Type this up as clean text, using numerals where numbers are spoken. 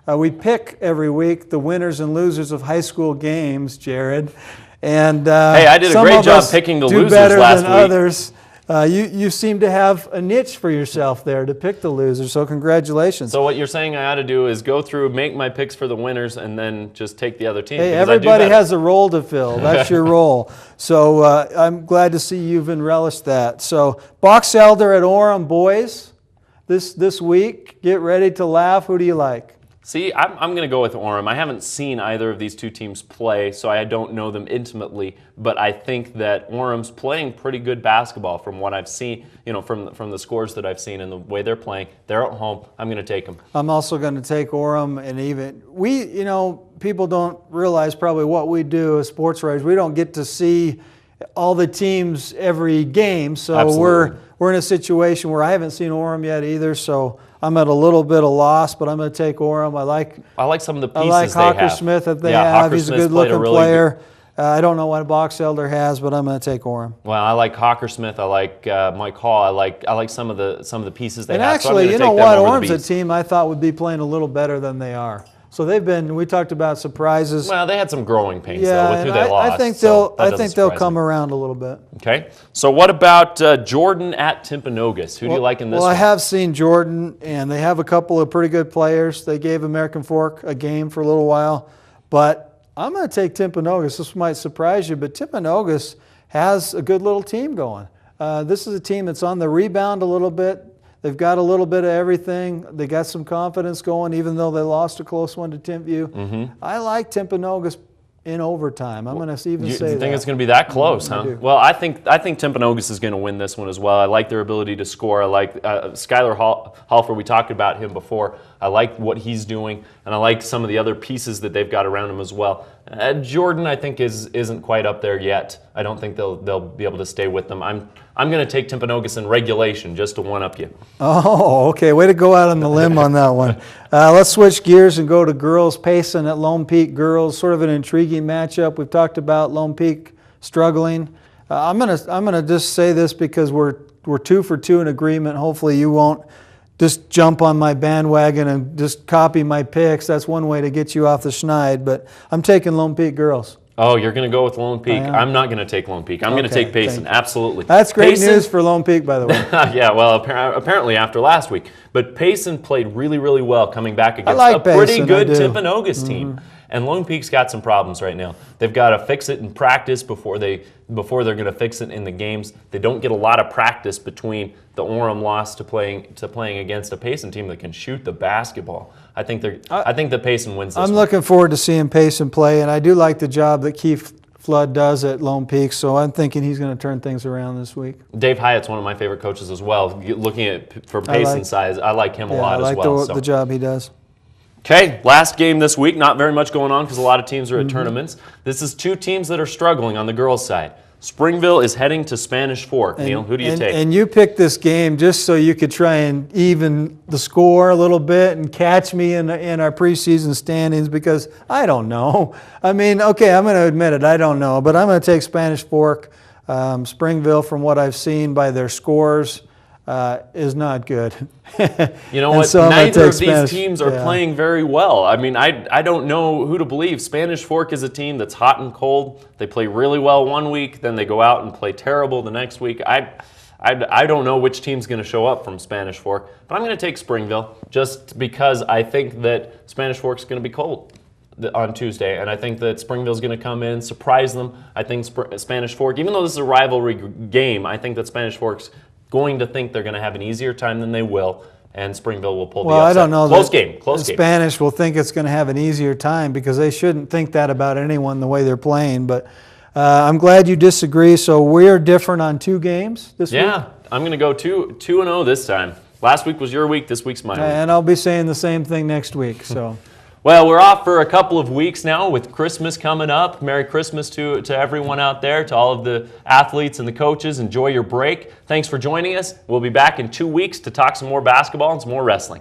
We pick every week the winners and losers of high school games, Jared. And hey, I did a great job picking the losers last week. Others. You seem to have a niche for yourself there to pick the losers, so congratulations. So what you're saying I ought to do is go through, make my picks for the winners, and then just take the other team. Hey, everybody has a role to fill. That's your role. So I'm glad to see you've relished that. So Box Elder at Orem, boys, this week, get ready to laugh. Who do you like? See, I'm going to go with Orem. I haven't seen either of these two teams play, so I don't know them intimately, but I think that Orem's playing pretty good basketball from what I've seen, from the scores that I've seen and the way they're playing. They're at home. I'm going to take them. I'm also going to take Orem, and people don't realize probably what we do as sports writers. We don't get to see all the teams every game, so Absolutely. we're in a situation where I haven't seen Orem yet either, so I'm at a little bit of loss, but I'm going to take Orem. I like some of the pieces they have. I like Hawker-Smith that they have. He's a good-looking player. I don't know what Box Elder has, but I'm going to take Orem. Well, I like Hawker-Smith. I like Mike Hall. I like some of the pieces they have. And actually, you know what? Orem's a team I thought would be playing a little better than they are. So we talked about surprises. Well, they had some growing pains though with who they lost. I think they'll come around a little bit. Okay. So what about Jordan at Timpanogos? Who do you like in this one? Well, I have seen Jordan, and they have a couple of pretty good players. They gave American Fork a game for a little while. But I'm going to take Timpanogos. This might surprise you, but Timpanogos has a good little team going. This is a team that's on the rebound a little bit. They've got a little bit of everything. They got some confidence going, even though they lost a close one to Timpview. Mm-hmm. I like Timpanogos in overtime. I'm going to even say that. You think it's going to be that close, huh? Well, I think Timpanogos is going to win this one as well. I like their ability to score. I like Skylar Halfer. We talked about him before. I like what he's doing, and I like some of the other pieces that they've got around him as well. Jordan, I think, isn't quite up there yet. I don't think they'll be able to stay with them. I'm going to take Timpanogos in regulation just to one-up you. Oh, okay. Way to go out on the limb on that one. Let's switch gears and go to girls. Payson at Lone Peak girls. Sort of an intriguing matchup. We've talked about Lone Peak struggling. I'm gonna just say this because we're 2 for 2 in agreement. Hopefully you won't just jump on my bandwagon and just copy my picks. That's one way to get you off the schneid. But I'm taking Lone Peak girls. Oh, you're going to go with Lone Peak. I'm not going to take Lone Peak. I'm going to take Payson. Absolutely. That's great news for Lone Peak, by the way. Yeah, well, apparently after last week. But Payson played really, really well coming back against a pretty good Timpanogos team. And Lone Peak's got some problems right now. They've got to fix it in practice before they're going to fix it in the games. They don't get a lot of practice between the Orem loss to playing against a Payson team that can shoot the basketball. I think that Payson wins this one. I'm looking forward to seeing Payson play, and I do like the job that Keith Flood does at Lone Peak, so I'm thinking he's going to turn things around this week. Dave Hyatt's one of my favorite coaches as well. Looking at for Payson's size, I like him a lot as well. I like the job he does. Okay, last game this week. Not very much going on because a lot of teams are at tournaments. This is 2 teams that are struggling on the girls' side. Springville is heading to Spanish Fork. Neil, who do you take? And you picked this game just so you could try and even the score a little bit and catch me in our preseason standings because I don't know. I mean, okay, I'm going to admit it. I don't know. But I'm going to take Spanish Fork. Springville, from what I've seen by their scores, is not good. You know what? So neither of these teams are playing very well. I mean, I don't know who to believe. Spanish Fork is a team that's hot and cold. They play really well one week, then they go out and play terrible the next week. I don't know which team's going to show up from Spanish Fork, but I'm going to take Springville just because I think that Spanish Fork's going to be cold on Tuesday, and I think that Springville's going to come in, surprise them. I think Spanish Fork, even though this is a rivalry game, I think that Spanish Fork's going to think they're going to have an easier time than they will, and Springville will pull the upset. Well, I don't know. Close game. Spanish will think it's going to have an easier time because they shouldn't think that about anyone the way they're playing. But I'm glad you disagree. So we're different on 2 games this week? Yeah, I'm going to go 2-0 this time. Last week was your week. This week's my week. And I'll be saying the same thing next week. So. Well, we're off for a couple of weeks now with Christmas coming up. Merry Christmas to everyone out there, to all of the athletes and the coaches. Enjoy your break. Thanks for joining us. We'll be back in 2 weeks to talk some more basketball and some more wrestling.